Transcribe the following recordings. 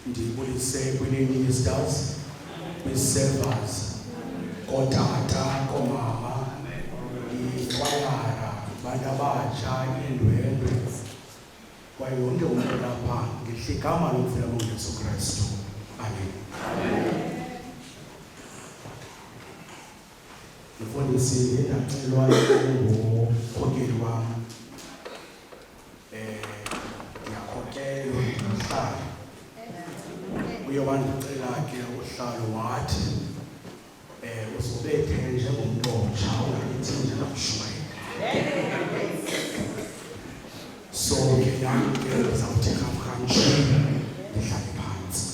ndibulise kwi-ministers, kwi-servers, kootata, koomama, ikwayara, abantu abatsha, iindwendwe, kwaye wonke umntu lapha ngegama lokuvela kuJesu Kristu. Amen. Mfundisi, ndacelwa ngumkhokeli wam, ndiyakhokelwa uhlalo. Uye wandicela ke uhlalo wathi uzobethe njengomntu omtsha ungayithi njengamshwele. So ke nami ke ndizawuthi khamkhamshe ndihlale phantsi.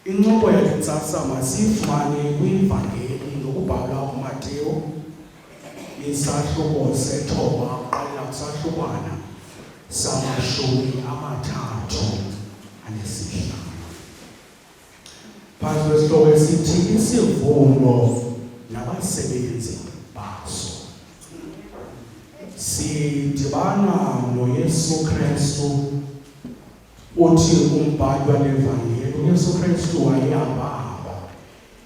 Incoko yale ntsasa masiyifumane kwivangeli ngokubhalwa kuMateyu isahluko sethoba uqalela kusahlukwana samashumi amathathu anesihlanu. Phantsi kwesihloko esithi isivuno nabasebenzi baso. Sidibana noYesu Kristu. Uthi umbhali walevangeli uYesu Kristu wayehamba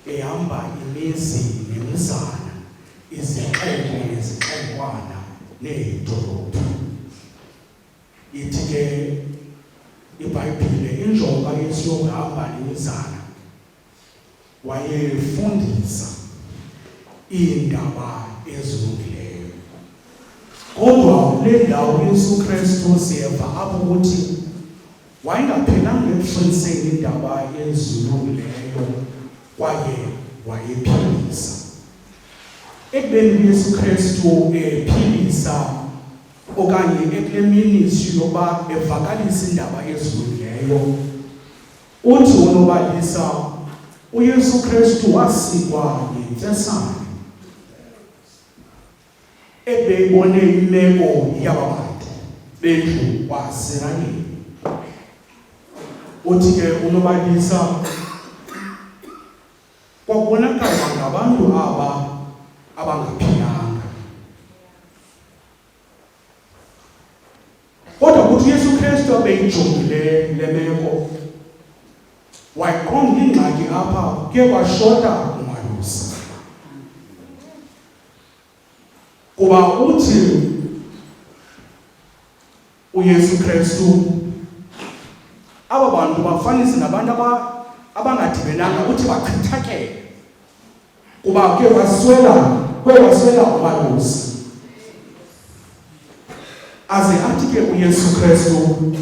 ehamba imizi nemizana, izixeko nezixekwana needolophu. Ithi ke iBhayibhile injongo kaYesu yokuhamba nemizana wayefundisa iindaba ezilungileyo. Kodwa kule ndawo uYesu Kristu siyeva apho ukuthi wayengaphelanga ekufundiseni iindaba ezilungileyo kwaye wayephilisa. Ekubeni uYesu Kristu ephilisa okanye ekule ministry yoba evakalisa iindaba ezilungileyo, uthi unobalisa uYesu Kristu wasikwa yintsesane ebeyibone imeko yaba bantu bendlu kwaSirayeli. Uthi ke unobalisa kwabonakala ngabantu aba abangaphilanga. Kodwa kuthi uYesu Kristu abeyijongile le meko, wayiqonda ingxaki apha, kuye kwashota umalusi. Kuba uthi uYesu Kristu aba bantu bafanise nabantu abangadibenanga, uthi bachithakele kuba kuye waswela umalusi. Aze athi ke uYesu Kristu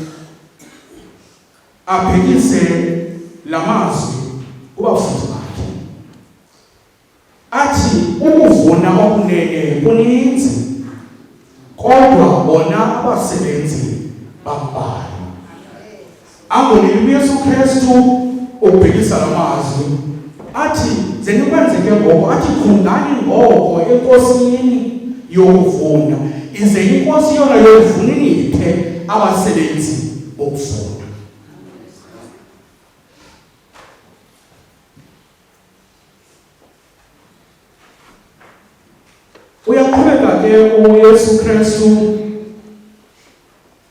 abhekise la mazwi kubafundi bakhe, athi ukuvuna okunene kuninzi kodwa bona abasebenzi bambalwa. Angoneli uYesu Kristu ubhekisa la mazwi athi zenikwenzeke ngoko, athi khungani ngoko enkosini yokuvuna, ize inkosi yona yokuvuna iniphe abasebenzi bokuvuna. Uyaqhubeka ke uYesu Kristu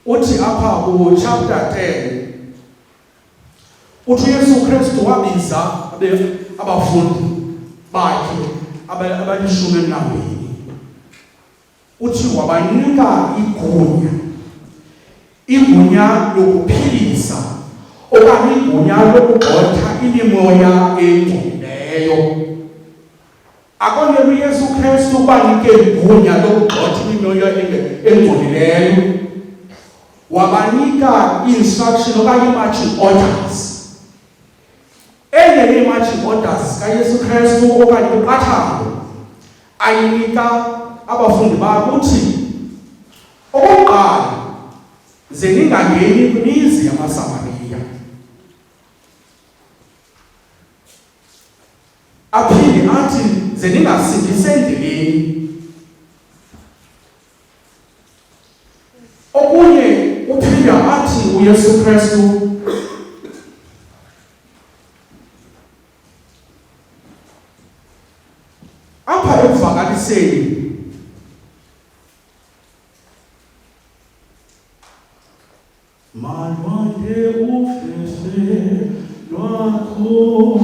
uthi apha ku-chapter 10, uthi uYesu Kristu wabiza abafundi bakhe abalishumi nambini. Uthi wabanika igunya lokuphilisa okanye igunya lokugxotha imimoya engcolileyo. Akonele uYesu Kristu banike igunya lokugxotha imimoya engcolileyo, wabanika instruction okanye marching orders. Enye marching orders kaYesu Kristu okanye uqathango ayinika abafundi bakhe, uthi okokuqala ze ningangeni kwimizi yamaSamariya. Aphinde athi ze ningasindisi endleleni. Okunye uphinde athi uYesu Kristu apha ekuvakaliseni Malwande ufefe lwakho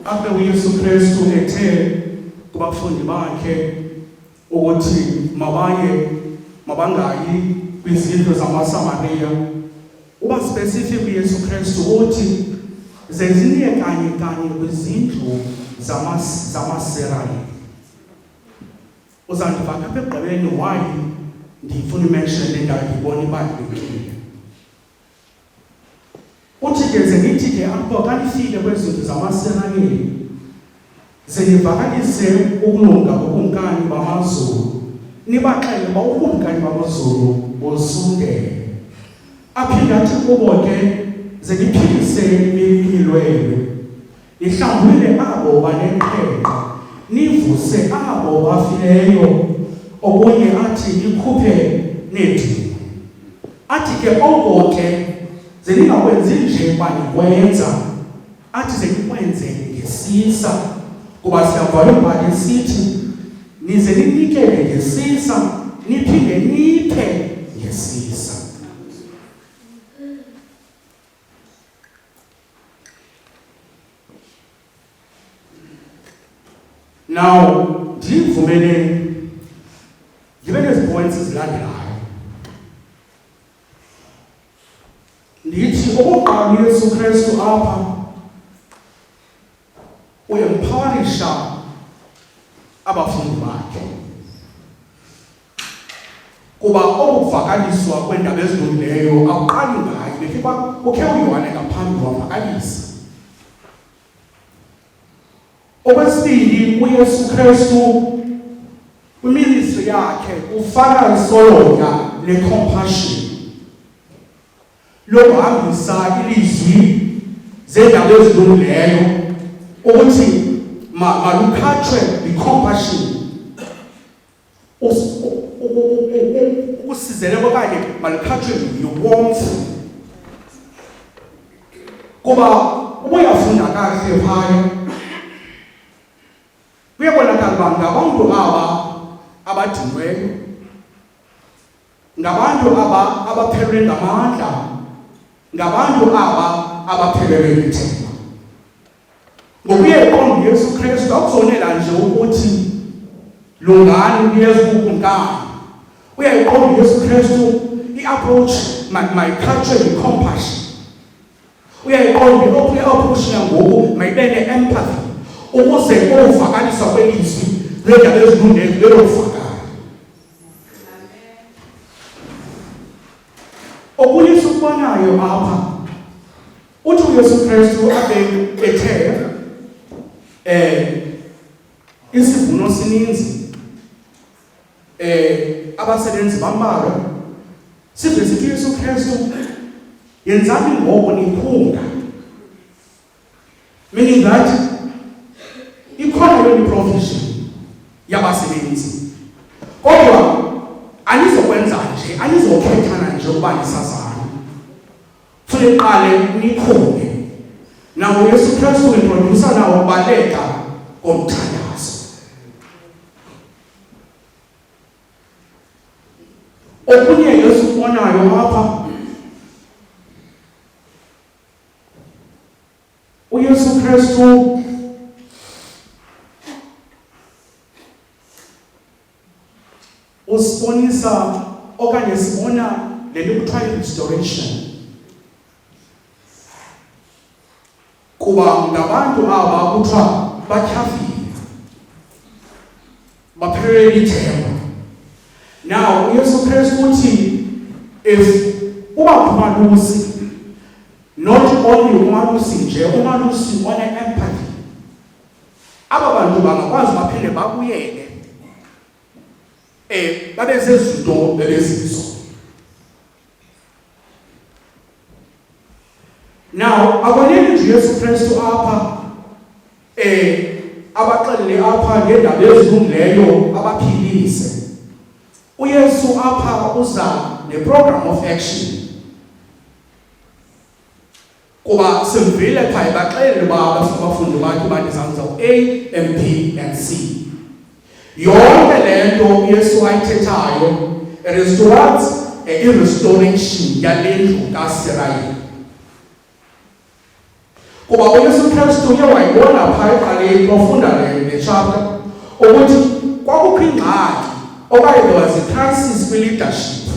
apho uYesu Kristu ethe kubafundi bakhe ukuthi mabangayi kwizindlu zamaSamariya, uba specific uYesu Kristu uthi zeziniye kanye kwizindlu zamaSeraya. Uzandifaka apha ekugqibeni why ndifuna imention le ndawo ndibona ibalulekile. Uthi ke zengithi ke apho kanifike kwezindlu zamaSeraya zenivakalise ukulunga kokumkani bamazulu, nibaxele uba ukumkani bamazulu bosundele. Aphinde athi kubo ke zeniphiliseni impilo, nihlambulule abo baneqhenqa, nivuse abo bafileyo, okunye athi nikhuphe nedini. Athi ke oko ke zeningakwenzi nje banikwenza, athi zenikwenze ngesisa, kuba siyabhala umbhalo esithi nize ninikele ngesisa, niphinde niphe ngesisa. Now, ndivumele ngibe nezipoints ezilandelayo. Ndithi okokuqala uYesu Kristu apha uyempawarisha abafundi bakhe, kuba okuvakaliswa kweendaba ezilungileyo akuqali ngayo, bekuba ukhe uYohane ngaphambi wavakalisa. Okwesibili, uYesu Kristu kwiministry yakhe ufaka isolonga ne-compassion lokuhambisa ilizwi zeendaba ezilungileyo, ukuthi malukhatshwe yi-compassion, ukusizeleko okanye malukhatshwe yi-warmth. Kuba ubuyafunda kahle phaya kuyabonakala uba ngabantu aba abadinweyo, ngabantu aba abaphelelwe ngamandla, ngabantu aba abaphelelwe lithemba. Ngokuyeqonda uYesu Kristu akuzonela nje ukuthi lungani kuyeza ukukumkani. Uyayiqonda uYesu Kristu i-approach mayikhutshwe yi-compassion. Uyayiqonda i-approach yangoku mayibe ne-empathy, ukuze ukuvakaliswa kwelizwi leendaba ezilungileyo lelofakala. Okunye esikubonayo apha, uthi uYesu Kristu abe ethe isivuno sininzi, abasebenzi bambalwa. Sive sithi uYesu Kristu yenzani ngoko niphunga, meaning that ikhona yona i-provision yabasebenzi, kodwa anizokwenza nje, anizokhethana nje ukuba nisazana, funeka qale nikhunge. Nawo uYesu Kristu uintrodusa nawo ukubaleka komthandazo. Okunye Yesu ubonayo apha, uYesu Kristu usibonisa okanye sibona le nto kuthiwa yi-restoration, kuba ngabantu aba kuthiwa batyhafile, baphelelwe lithemba. Now uYesu Kristu uthi if uba umalusi, not only umalusi nje, umalusi one-empathy, aba bantu bangakwazi baphinde babuyele babe zezinto bebezizo. Now akwanele nje uYesu Kristu apha abaxelele apha ngendaba ezilungileyo abaphilise. uYesu apha uza neprogram of action. Kuba simvile phaya baxelele uba abafundi bakhe bandizamza A, M, P and C. Yonke le nto uYesu ayithethayo it is towards a restoration yale ndlu kaSirayeli. Kuba uYesu Kristu uye wayibona phaya eqaleni ofunda le chapter ukuthi kwakukho ingxaki okanye there was a crisis kwi-leadership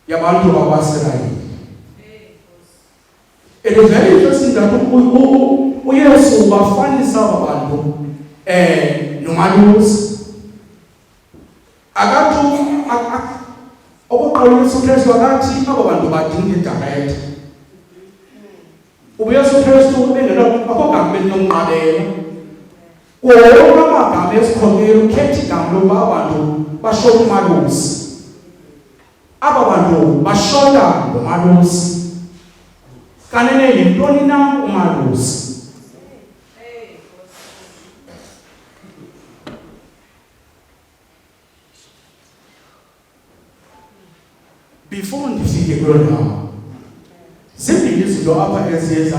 yabantu bakwaSirayeli. It is very interesting that uYesu ubafanisa aba bantu nomalusi. Okokuqala uYesu Kristu akathi aba bantu badinga idirect. uYesu Kristu akho gama elinomnqabelo. Wonke amagama esikhongelo ukhetha igama lokuba abantu bashota umalusi. Aba bantu bashota ngomalusi. Kanene yintoni na umalusi? Before ndifike kuloo ndawo, zimbini izinto apha eziye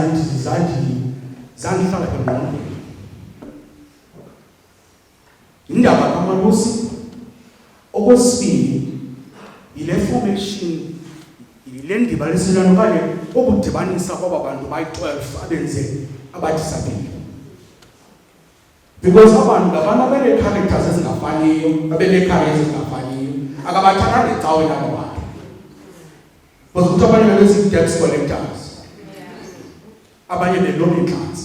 zandihlala engqondweni. Indaba kamalusi. Okwesibini yile formation, yile ndibaniselwano okanye ukudibanisa kwaba bantu bayi-12 abenze abadisabile. Because abantu ngabantu abanee-characters ezingafaniyo, abanee-careers ezingafaniyo, akabathathanga ecaweni aba bantu. Because kuthi abanye bebezi-tax collectors, abanye be-loan class.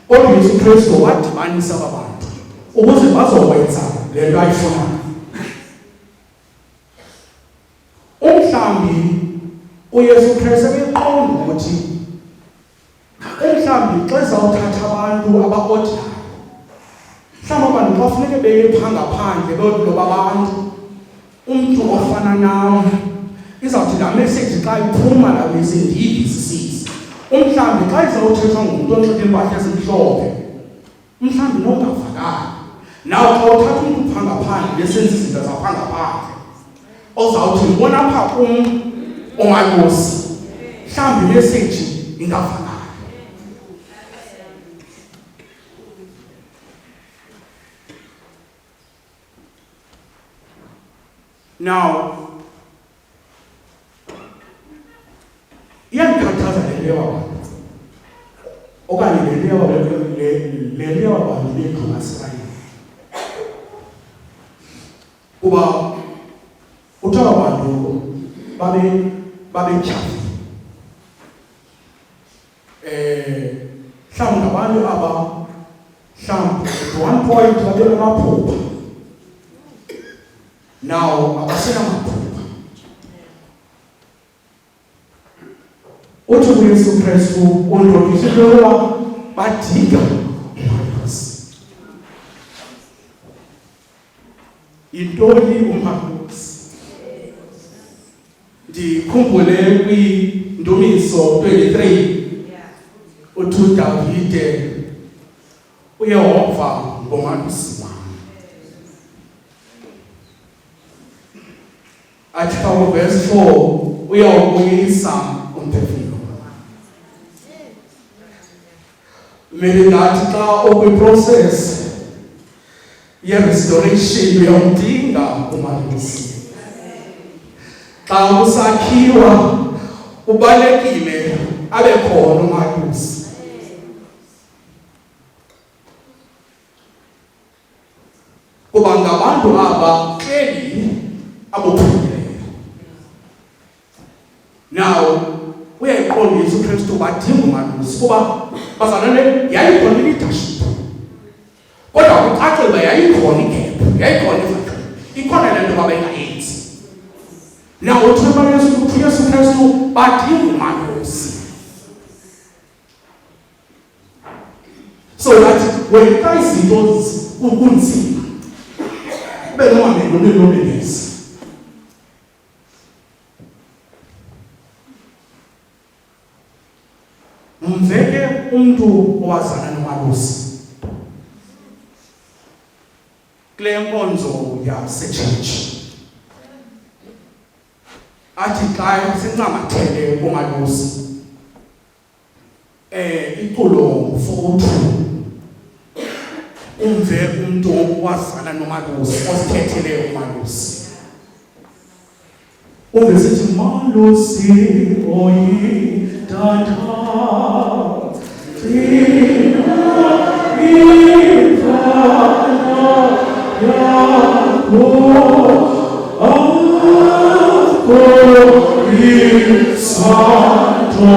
Kodwa uYesu Kristu wadibanisa aba bantu ukuze bazokwenza le nto ayifunayo. Umhlambi uYesu Kristu ebeqonda ukuthi umhlambi xa ezawuthatha abantu aba-ordinary, mhlawumbi abantu xa funeke beye phaa ngaphandle beyokuloba abantu, umntu ofana nawe, izawuthi laa message xa iphuma laa message iyivisisise. Umhlambi xa izawuthethwa ngumntu onxibe impahla ezimhlophe, umhlambi nongavakali. Nawe xa uthatha umntu phaa ngaphandle besenza izinto zaphaa ngaphandle, ozawuthi ngibona apha umalusi, mhlawumbi imessage ingavakali. Now, iyandikhathaza le nto yabantu okanye le nto yabantu bendlu kaSirayeli. Kuba uthi aba bantu babetyhafi. Mhlawumbi ngabantu aba mhlawumbi at one point babenamaphupha. Now abasenamaphupha. Uthi uYesu Kristu undothisile ukuba badinga umalusi. Yintoni umalusi? Ndikhumbule kwiNdumiso 23 uthi uDavide uye wova ngomalusi wam. Athi phaa verse 4 uyawubuyisa umphefumlo. Meaning that xa ukwi-process ye-restoration uyawudinga umalusi. Xa usakhiwa ubalekile abe khona umalusi. Kuba ngabantu aba kleli abophukileyo. Now uyayiqonda uYesu Kristu badinga umalusi kuba bazalwane yayikhona i-leadership. Kodwa kucace uba yayikhona igap, yayikhona ivakali, ikhona le nto babengayenzi. Now uthemba uYesu Kristu badinga umalusi. So that when xa izinto kunzima ube nomamelo neloneliness. umveke umuntu owazana nomalusi kule nkonzo yasechechi athi xa sincamathele umalusi iculo futhi umve umuntu owazana nomalusi osikhethele umalusi ungesithi malusi oyi tata tina ifana yakho akho isanto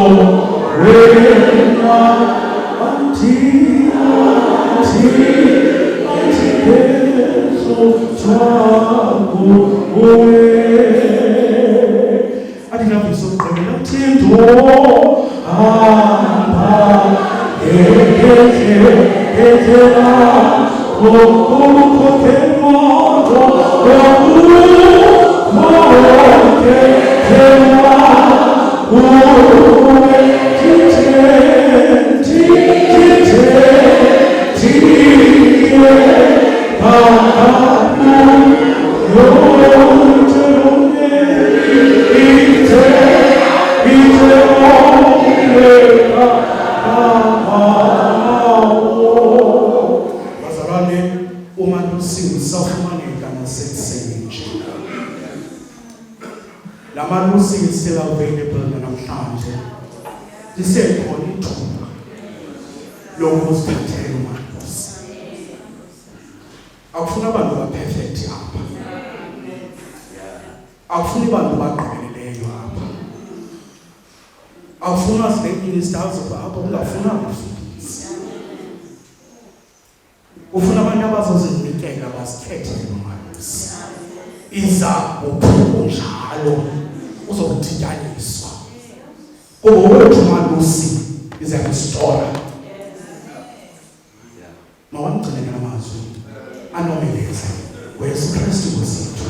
rena anti chako adinga bisogqibela thendo hamba ngekhetela ngokukhokhelwayo ngokukhokhelwa uwe Lamalusi is still available namhlanje. Lisekhona ithuba lokuzithathela umalusi. Akufuna abantu ba-perfect apha. Akufuna abantu bagqibeleleyo apha. Akufuna zile-ministers apha ungafuna abafundisi. Ufuna abantu abazozinikela bazikhethele umalusi. Iza ngokunjalo uzokudityaniswa kuba wethu umalusi izakustora mawamgcinele amazwi anomeleza weyesu Kristu wesithu